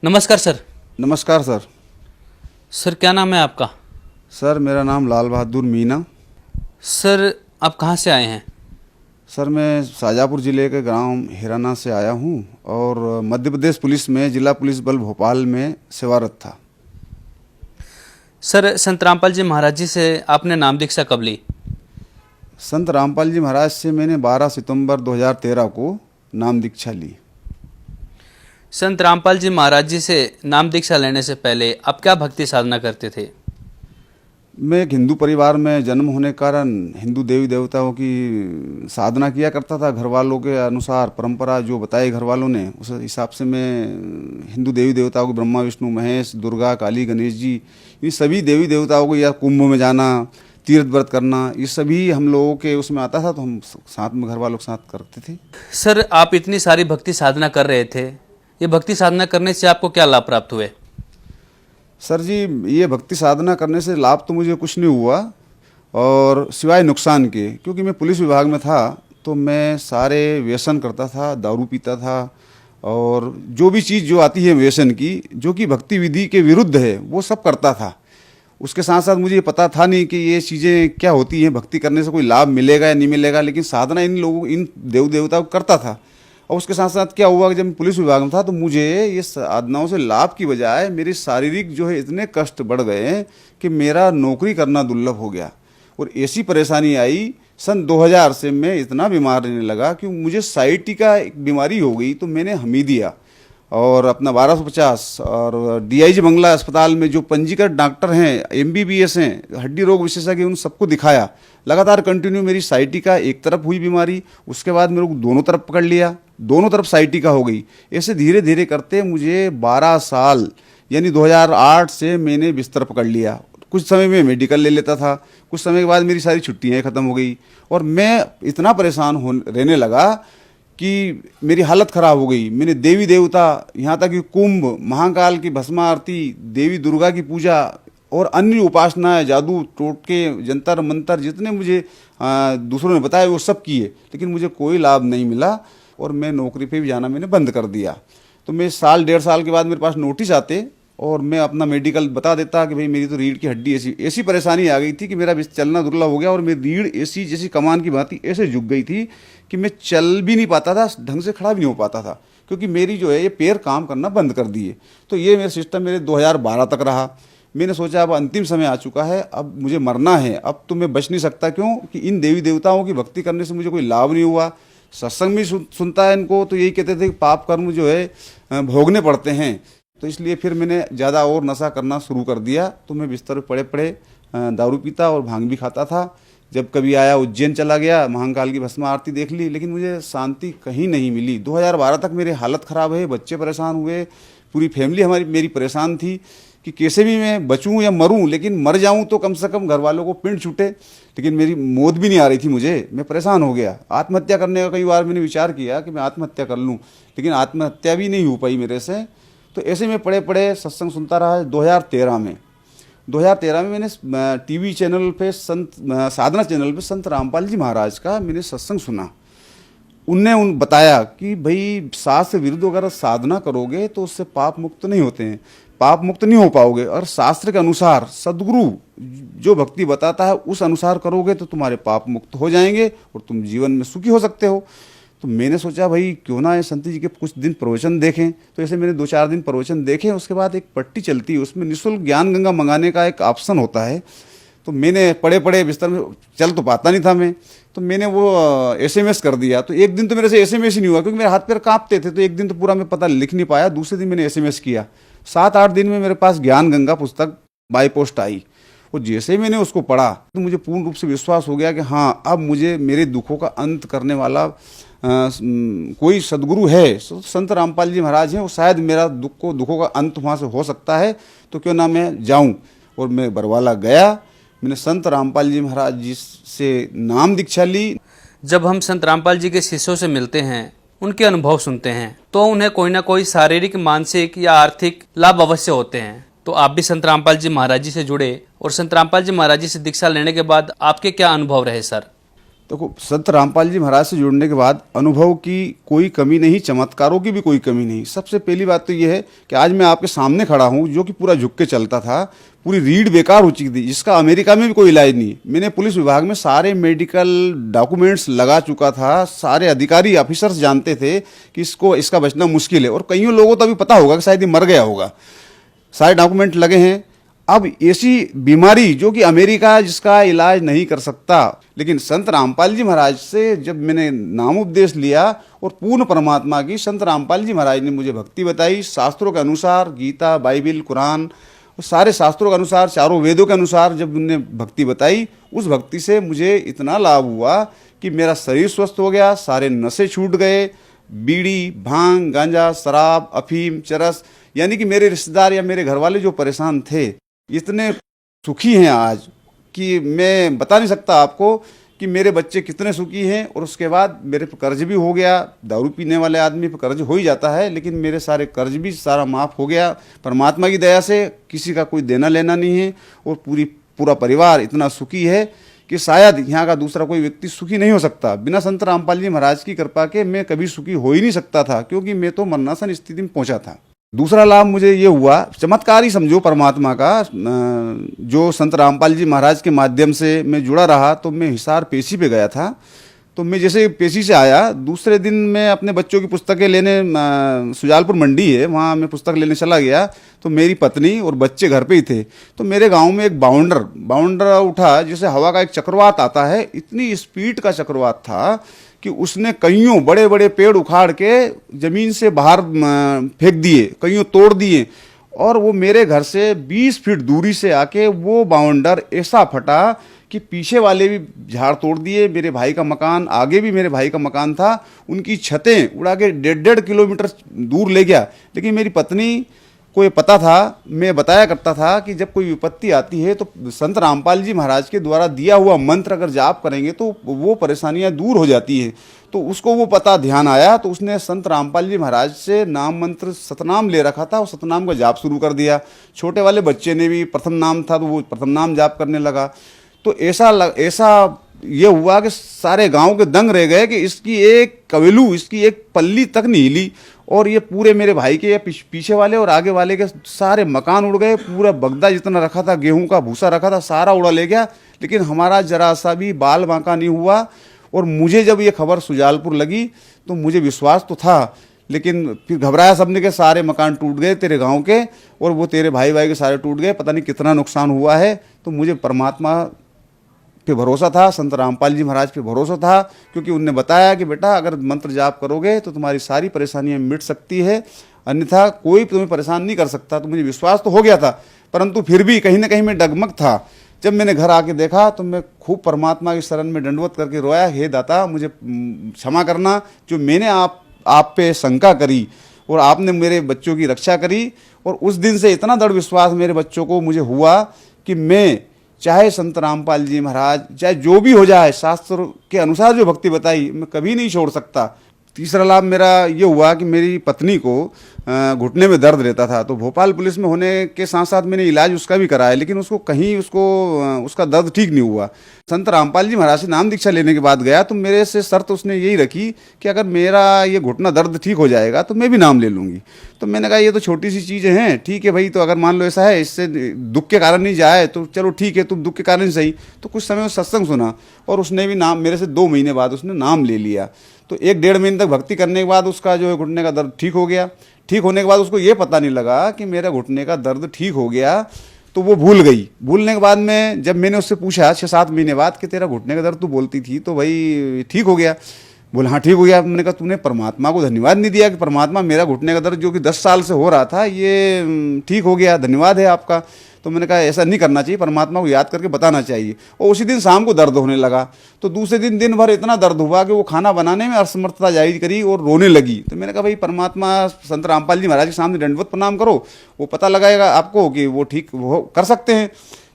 नमस्कार सर। नमस्कार sir. Sir क्या नाम है आपका? सर मेरा नाम लाल बहादुर मीना। सर आप कहाँ से आए हैं? सर मैं शाजापुर ज़िले के गांव हिराना से आया हूं और मध्य प्रदेश पुलिस में जिला पुलिस बल भोपाल में सेवारत था। सर संत रामपाल जी महाराज जी से आपने नाम दीक्षा कब ली? संत रामपाल जी महाराज से मैंने 12 सितंबर 2013 को नाम दीक्षा ली। संत रामपाल जी महाराज जी से नाम दीक्षा लेने से पहले आप क्या भक्ति साधना करते थे? मैं एक हिंदू परिवार में जन्म होने के कारण हिंदू देवी देवताओं की साधना किया करता था। घर वालों के अनुसार परंपरा जो बताई घर वालों ने उस हिसाब से मैं हिंदू देवी देवताओं को ब्रह्मा विष्णु महेश दुर्गा काली गणेश जी ये सभी देवी देवताओं को या कुंभ में जाना तीर्थ व्रत करना ये सभी हम लोगों के उसमें आता था, तो हम साथ में घर वालों के साथ करते थे। सर आप इतनी सारी भक्ति साधना कर रहे थे, ये भक्ति साधना करने से आपको क्या लाभ प्राप्त हुए? सर जी ये भक्ति साधना करने से लाभ तो मुझे कुछ नहीं हुआ और सिवाय नुकसान के, क्योंकि मैं पुलिस विभाग में था तो मैं सारे व्यसन करता था, दारू पीता था और जो भी चीज़ जो आती है व्यसन की जो कि भक्ति विधि के विरुद्ध है वो सब करता था। उसके साथ साथ मुझे ये पता था नहीं कि ये चीज़ें क्या होती हैं, भक्ति करने से कोई लाभ मिलेगा या नहीं मिलेगा, लेकिन साधना इन देव देवताओं को करता था। और उसके साथ साथ क्या हुआ कि जब मैं पुलिस विभाग में था तो मुझे ये साधनाओं से लाभ की बजाय मेरे शारीरिक जो है इतने कष्ट बढ़ गए कि मेरा नौकरी करना दुर्लभ हो गया। और ऐसी परेशानी आई सन 2000 से मैं इतना बीमार रहने लगा कि मुझे साइटी का एक बीमारी हो गई। तो मैंने हमीदिया और अपना 1250 और डीआईजी बंगला अस्पताल में जो पंजीकृत डॉक्टर हैं, एमबीबीएस हैं, हड्डी रोग विशेषज्ञ, उन सबको दिखाया। लगातार कंटिन्यू मेरी साइटी का एक तरफ हुई बीमारी, उसके बाद मेरे को दोनों तरफ पकड़ लिया, दोनों तरफ साइटी का हो गई। ऐसे धीरे धीरे करते मुझे 12 साल यानी 2008 से मैंने बिस्तर पकड़ लिया। कुछ समय में मेडिकल ले लेता था, कुछ समय के बाद मेरी सारी छुट्टियाँ खत्म हो गई और मैं इतना परेशान रहने लगा कि मेरी हालत ख़राब हो गई। मैंने देवी देवता यहाँ तक कि कुंभ, महाकाल की भस्म आरती, देवी दुर्गा की पूजा और अन्य उपासनाएं, जादू टोटके, जंतर मंतर जितने मुझे दूसरों ने बताया वो सब किए, लेकिन मुझे कोई लाभ नहीं मिला और मैं नौकरी पे भी जाना मैंने बंद कर दिया। तो मैं साल 1.5 साल के बाद मेरे पास नोटिस आते और मैं अपना मेडिकल बता देता कि भाई मेरी तो रीढ़ की हड्डी ऐसी परेशानी आ गई थी कि मेरा चलना दुर्लभ हो गया और मेरी रीढ़ ऐसी जैसी कमान की भांति ऐसे झुक गई थी कि मैं चल भी नहीं पाता था, ढंग से खड़ा भी नहीं हो पाता था, क्योंकि मेरी जो है ये पैर काम करना बंद कर दिए। तो ये मेरा सिस्टम मेरे 2012 तक रहा। मैंने सोचा अब अंतिम समय आ चुका है, अब मुझे मरना है, अब तो मैं बच नहीं सकता। क्यों कि इन देवी देवताओं की भक्ति करने से मुझे कोई लाभ नहीं हुआ। सत्संग भी सुनता है इनको तो यही कहते थे कि पाप कर्म जो है भोगने पड़ते हैं। तो इसलिए फिर मैंने ज़्यादा और नशा करना शुरू कर दिया। तो मैं बिस्तर पर पड़े पड़े दारू पीता और भांग भी खाता था। जब कभी आया उज्जैन चला गया, महाकाल की भस्म आरती देख ली, लेकिन मुझे शांति कहीं नहीं मिली। 2012 तक मेरी हालत ख़राब है, बच्चे परेशान हुए, पूरी फैमिली मेरी परेशान थी कि कैसे भी मैं बचूं या मरूं, लेकिन मर जाऊं तो कम से कम घर वालों को पिंड छूटे। लेकिन मेरी मौत भी नहीं आ रही थी मुझे, मैं परेशान हो गया। आत्महत्या करने का कई बार मैंने विचार किया कि मैं आत्महत्या कर लूँ, लेकिन आत्महत्या भी नहीं हो पाई मेरे से। तो ऐसे में पड़े पड़े सत्संग सुनता रहा। 2013 में मैंने टीवी चैनल पे साधना चैनल पे संत रामपाल जी महाराज का मैंने सत्संग सुना। उनने बताया कि भाई शास्त्र विरुद्ध अगर साधना करोगे तो उससे पाप मुक्त नहीं होते हैं, पाप मुक्त नहीं हो पाओगे, और शास्त्र के अनुसार सदगुरु जो भक्ति बताता है उस अनुसार करोगे तो तुम्हारे पाप मुक्त हो जाएंगे और तुम जीवन में सुखी हो सकते हो। तो मैंने सोचा भाई क्यों ना संत जी के कुछ दिन प्रवचन देखें। तो ऐसे मैंने 2-4 दिन प्रवचन देखे। उसके बाद एक पट्टी चलती है, उसमें निःशुल्क ज्ञान गंगा मंगाने का एक ऑप्शन होता है। तो मैंने पड़े पड़े बिस्तर में, चल तो पाता नहीं था मैं, तो मैंने वो SMS कर दिया। तो एक दिन तो मेरे से SMS ही नहीं हुआ, क्योंकि मेरे हाथ पैर कांपते थे। तो एक दिन तो पूरा मैं पता लिख नहीं पाया। दूसरे दिन मैंने SMS किया। 7-8 दिन में मेरे पास ज्ञान गंगा पुस्तक बाई पोस्ट आई। और जैसे ही मैंने उसको पढ़ा तो मुझे पूर्ण रूप से विश्वास हो गया कि हाँ अब मुझे मेरे दुखों का अंत करने वाला कोई सदगुरु है, संत रामपाल जी महाराज हैं, वो शायद मेरा दुखों का अंत वहाँ से हो सकता है। तो क्यों ना मैं जाऊँ। और मैं बरवाला गया, मैंने संत रामपाल जी महाराज जी से नाम दीक्षा ली। जब हम संत रामपाल जी के शिष्यों से मिलते हैं, उनके अनुभव सुनते हैं, तो उन्हें कोई ना कोई शारीरिक, मानसिक या आर्थिक लाभ अवश्य होते हैं। तो आप भी संत रामपाल जी महाराज जी से जुड़े और संत रामपाल जी महाराज जी से दीक्षा लेने के बाद आपके क्या अनुभव रहे सर? देखो, संत रामपाल जी महाराज से जुड़ने के बाद अनुभव की कोई कमी नहीं, चमत्कारों की भी कोई कमी नहीं। सबसे पहली बात तो ये है कि आज मैं आपके सामने खड़ा हूँ, जो कि पूरा झुक के चलता था, पूरी रीढ़ बेकार हो चुकी थी, जिसका अमेरिका में भी कोई इलाज नहीं। मैंने पुलिस विभाग में सारे मेडिकल डॉक्यूमेंट्स लगा चुका था, सारे अधिकारी ऑफिसर्स जानते थे कि इसका बचना मुश्किल है, और कईयों लोगों को तो अभी पता होगा कि शायद ये मर गया होगा। सारे डॉक्यूमेंट लगे हैं। अब ऐसी बीमारी जो कि अमेरिका जिसका इलाज नहीं कर सकता, लेकिन संत रामपाल जी महाराज से जब मैंने नाम उपदेश लिया और पूर्ण परमात्मा की, संत रामपाल जी महाराज ने मुझे भक्ति बताई, शास्त्रों के अनुसार, गीता, बाइबिल, कुरान, सारे शास्त्रों के अनुसार, चारों वेदों के अनुसार जब उन्होंने भक्ति बताई, उस भक्ति से मुझे इतना लाभ हुआ कि मेरा शरीर स्वस्थ हो गया, सारे नशे छूट गए, बीड़ी, भांग, गांजा, शराब, अफीम, चरस, यानी कि मेरे रिश्तेदार या मेरे घर वाले जो परेशान थे, इतने सुखी हैं आज कि मैं बता नहीं सकता आपको कि मेरे बच्चे कितने सुखी हैं। और उसके बाद मेरे पे कर्ज भी हो गया। दारू पीने वाले आदमी पे कर्ज हो ही जाता है, लेकिन मेरे सारे कर्ज भी सारा माफ़ हो गया परमात्मा की दया से। किसी का कोई देना लेना नहीं है, और पूरा परिवार इतना सुखी है कि शायद यहाँ का दूसरा कोई व्यक्ति सुखी नहीं हो सकता। बिना संत रामपाल जी महाराज की कृपा के मैं कभी सुखी हो ही नहीं सकता था, क्योंकि मैं तो मरणासन स्थिति में पहुंचा था। दूसरा लाभ मुझे ये हुआ, चमत्कार ही समझो परमात्मा का, जो संत रामपाल जी महाराज के माध्यम से मैं जुड़ा रहा। तो मैं हिसार पेशी पे गया था, तो मैं जैसे पेशी से आया, दूसरे दिन मैं अपने बच्चों की पुस्तकें लेने, सुजालपुर मंडी है वहाँ मैं पुस्तक लेने चला गया, तो मेरी पत्नी और बच्चे घर पे ही थे। तो मेरे गांव में एक बाउंडर उठा, जैसे हवा का एक चक्रवात आता है, इतनी स्पीड का चक्रवात था कि उसने कईयों बड़े बड़े पेड़ उखाड़ के जमीन से बाहर फेंक दिए, कईयों तोड़ दिए, और वो मेरे घर से 20 फीट दूरी से आके वो बाउंडर ऐसा फटा कि पीछे वाले भी झाड़ तोड़ दिए। मेरे भाई का मकान, आगे भी मेरे भाई का मकान था, उनकी छतें उड़ा के 1.5 किलोमीटर दूर ले गया। लेकिन मेरी पत्नी को ये पता था, मैं बताया करता था कि जब कोई विपत्ति आती है तो संत रामपाल जी महाराज के द्वारा दिया हुआ मंत्र अगर जाप करेंगे तो वो परेशानियां दूर हो जाती है। तो उसको वो पता ध्यान आया, तो उसने संत रामपाल जी महाराज से नाम मंत्र सतनाम ले रखा था, और सतनाम का जाप शुरू कर दिया। छोटे वाले बच्चे ने भी प्रथम नाम था तो वो प्रथम नाम जाप करने लगा। तो ऐसा ये हुआ कि सारे गांव के दंग रह गए कि इसकी एक कवेलू, इसकी एक पल्ली तक नहीं हिली। और ये पूरे मेरे भाई के पीछे वाले और आगे वाले के सारे मकान उड़ गए, पूरा बगदा जितना रखा था, गेहूं का भूसा रखा था, सारा उड़ा ले गया। लेकिन हमारा जरा सा भी बाल बांका नहीं हुआ। और मुझे जब ये खबर सुजालपुर लगी तो मुझे विश्वास तो था, लेकिन फिर घबराया सबने के सारे मकान टूट गए तेरे गाँव के, और वो तेरे भाई के सारे टूट गए, पता नहीं कितना नुकसान हुआ है। तो मुझे परमात्मा पे भरोसा था, संत रामपाल जी महाराज पे भरोसा था, क्योंकि उनने बताया कि बेटा अगर मंत्र जाप करोगे तो तुम्हारी सारी परेशानियां मिट सकती है, अन्यथा कोई तुम्हें परेशान नहीं कर सकता। तो मुझे विश्वास तो हो गया था, परंतु फिर भी कहीं ना कहीं मैं डगमग था। जब मैंने घर आके देखा तो मैं खूब परमात्मा की शरण में दंडवत करके रोया, हे दाता मुझे क्षमा करना, जो मैंने आप पे शंका करी और आपने मेरे बच्चों की रक्षा करी। और उस दिन से इतना दृढ़ विश्वास मेरे बच्चों को मुझे हुआ कि मैं चाहे संत रामपाल जी महाराज, चाहे जो भी हो जाए, शास्त्र के अनुसार जो भक्ति बताई, मैं कभी नहीं छोड़ सकता। तीसरा लाभ मेरा ये हुआ कि मेरी पत्नी को घुटने में दर्द रहता था, तो भोपाल पुलिस में होने के साथ साथ मैंने इलाज उसका भी कराया, लेकिन उसका दर्द ठीक नहीं हुआ। संत रामपाल जी महाराज से नाम दीक्षा लेने के बाद गया, तो मेरे से शर्त उसने यही रखी कि अगर मेरा ये घुटना दर्द ठीक हो जाएगा तो मैं भी नाम ले लूँगी। तो मैंने कहा ये तो छोटी सी चीज़ें हैं, ठीक है भाई, तो अगर मान लो ऐसा है इससे दुख के कारण नहीं जाए तो चलो ठीक है, तुम दुख के कारण सही। तो कुछ समय सत्संग सुना, और उसने भी नाम मेरे से 2 महीने बाद उसने नाम ले लिया। तो 1-1.5 महीने तक भक्ति करने के बाद उसका जो है घुटने का दर्द ठीक हो गया। ठीक होने के बाद उसको ये पता नहीं लगा कि मेरा घुटने का दर्द ठीक हो गया, तो वो भूल गई। भूलने के बाद में जब मैंने उससे पूछा 6-7 महीने बाद कि तेरा घुटने का दर्द तू बोलती थी तो भाई ठीक हो गया, बोला हाँ ठीक हो गया। मैंने कहा तूने परमात्मा को धन्यवाद नहीं दिया कि परमात्मा मेरा घुटने का दर्द जो कि 10 साल से हो रहा था ये ठीक हो गया, धन्यवाद है आपका। तो मैंने कहा ऐसा नहीं करना चाहिए, परमात्मा को याद करके बताना चाहिए। और उसी दिन शाम को दर्द होने लगा, तो दूसरे दिन दिन भर इतना दर्द हुआ कि वो खाना बनाने में असमर्थता जाहिर करी और रोने लगी। तो मैंने कहा भाई परमात्मा संत रामपाल जी महाराज के सामने दंडवत प्रणाम करो, वो पता लगाएगा आपको कि वो ठीक वो कर सकते हैं।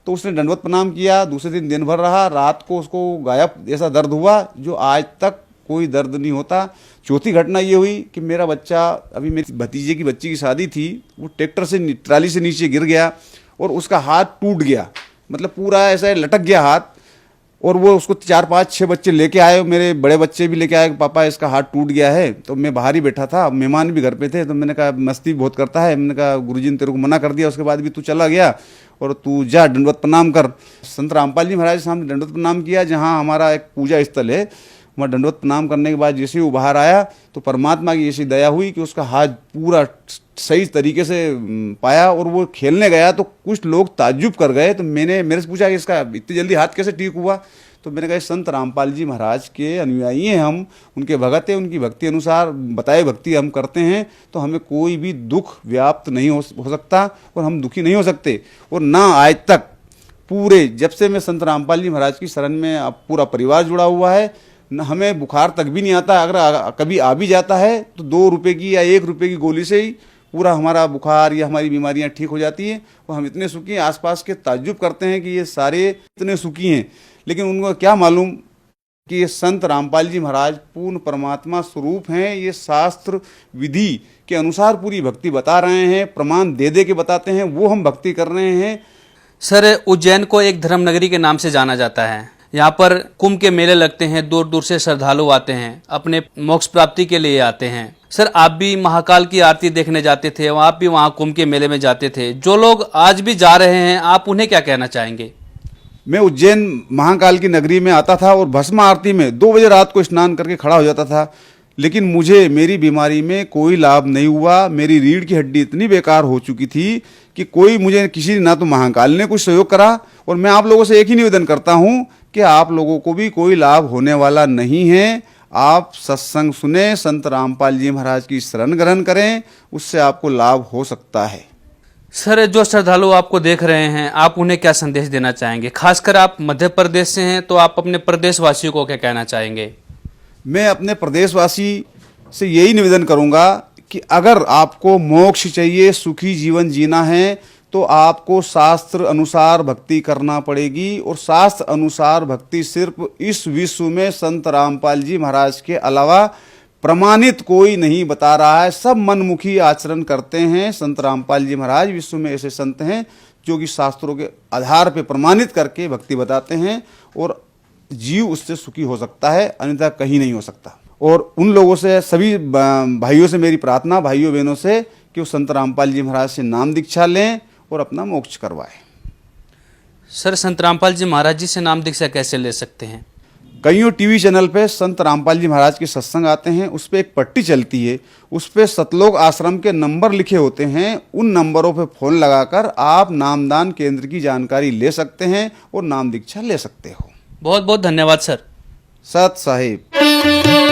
तो उसने दंडवत प्रणाम किया, दूसरे दिन दिन भर रहा, रात को उसको गायब ऐसा दर्द हुआ जो आज तक कोई दर्द नहीं होता। चौथी घटना ये हुई कि मेरा बच्चा, अभी मेरी भतीजे की बच्ची की शादी थी, वो ट्रैक्टर से ट्राली से नीचे गिर गया और उसका हाथ टूट गया, मतलब पूरा ऐसा लटक गया हाथ। और वो उसको 4-5-6 बच्चे लेके आए, मेरे बड़े बच्चे भी लेके आए, पापा इसका हाथ टूट गया है। तो मैं बाहर ही बैठा था, मेहमान भी घर पे थे, तो मैंने कहा मस्ती बहुत करता है, मैंने कहा गुरुजी ने तेरे को मना कर दिया, उसके बाद भी तू चला गया और तू जा दंडवत प्रणाम कर। संत रामपाल जी महाराज के सामने दंडवत प्रणाम किया, जहाँ हमारा एक पूजा स्थल है, वहाँ दंडवत प्रणाम करने के बाद जैसे ही वो बाहर आया तो परमात्मा की ऐसी दया हुई कि उसका हाथ पूरा सही तरीके से पाया और वो खेलने गया। तो कुछ लोग ताज्जुब कर गए, तो मेरे से पूछा कि इसका इतनी जल्दी हाथ कैसे ठीक हुआ। तो मैंने कहा संत रामपाल जी महाराज के अनुयायी हैं हम, उनके भगत हैं, उनकी भक्ति अनुसार बताए भक्ति हम करते हैं, तो हमें कोई भी दुख व्याप्त नहीं हो सकता और हम दुखी नहीं हो सकते। और ना आज तक पूरे जब से मैं संत रामपाल जी महाराज की शरण में अब पूरा परिवार जुड़ा हुआ है, न हमें बुखार तक भी नहीं आता। अगर कभी आ भी जाता है तो 2 रुपये की या 1 रुपये की गोली से ही पूरा हमारा बुखार या हमारी बीमारियां ठीक हो जाती हैं। और हम इतने सुखी हैं, आसपास के ताज्जुब करते हैं कि ये सारे इतने सुखी हैं, लेकिन उनको क्या मालूम कि ये संत रामपाल जी महाराज पूर्ण परमात्मा स्वरूप हैं। ये शास्त्र विधि के अनुसार पूरी भक्ति बता रहे हैं, प्रमाण दे दे के बताते हैं, वो हम भक्ति कर रहे हैं। सर, उज्जैन को एक धर्म नगरी के नाम से जाना जाता है। यहाँ पर कुंभ के मेले लगते हैं, दूर दूर से श्रद्धालु आते हैं, अपने मोक्ष प्राप्ति के लिए आते हैं। सर, आप भी महाकाल की आरती देखने जाते थे, आप भी वहाँ कुंभ के मेले में जाते थे। जो लोग आज भी जा रहे हैं, आप उन्हें क्या कहना चाहेंगे? मैं उज्जैन महाकाल की नगरी में आता था और भस्म आरती में 2 बजे रात को स्नान करके खड़ा हो जाता था, लेकिन मुझे मेरी बीमारी में कोई लाभ नहीं हुआ। मेरी रीढ़ की हड्डी इतनी बेकार हो चुकी थी कि कोई मुझे किसी ना तो महाकाल ने कुछ सहयोग करा। और मैं आप लोगों से एक ही निवेदन करता हूँ कि आप लोगों को भी कोई लाभ होने वाला नहीं है। आप सत्संग सुने, संत रामपाल जी महाराज की शरण ग्रहण करें, उससे आपको लाभ हो सकता है। सर, जो श्रद्धालु आपको देख रहे हैं, आप उन्हें क्या संदेश देना चाहेंगे? खासकर आप मध्य प्रदेश से हैं, तो आप अपने प्रदेशवासियों को क्या कहना चाहेंगे? मैं अपने प्रदेशवासी से यही निवेदन करूंगा कि अगर आपको मोक्ष चाहिए, सुखी जीवन जीना है, तो आपको शास्त्र अनुसार भक्ति करना पड़ेगी। और शास्त्र अनुसार भक्ति सिर्फ इस विश्व में संत रामपाल जी महाराज के अलावा प्रमाणित कोई नहीं बता रहा है। सब मनमुखी आचरण करते हैं। संत रामपाल जी महाराज विश्व में ऐसे संत हैं जो कि शास्त्रों के आधार पर प्रमाणित करके भक्ति बताते हैं और जीव उससे सुखी हो सकता है, अन्यथा कहीं नहीं हो सकता। और उन लोगों से, सभी भाइयों से मेरी प्रार्थना, भाइयों बहनों से, कि वो संत रामपाल जी महाराज से नाम दीक्षा लें और अपना मोक्ष करवाएं। सर, संत रामपाल जी महाराज जी से नाम दीक्षा कैसे ले सकते हैं? कईयों टीवी चैनल पे संत रामपाल जी महाराज के सत्संग आते हैं, उस पर एक पट्टी चलती है, उस पर सतलोक आश्रम के नंबर लिखे होते हैं। उन नंबरों पे फ़ोन लगाकर आप नामदान केंद्र की जानकारी ले सकते हैं और नाम दीक्षा ले सकते हो। बहुत बहुत धन्यवाद सर। सत साहिब।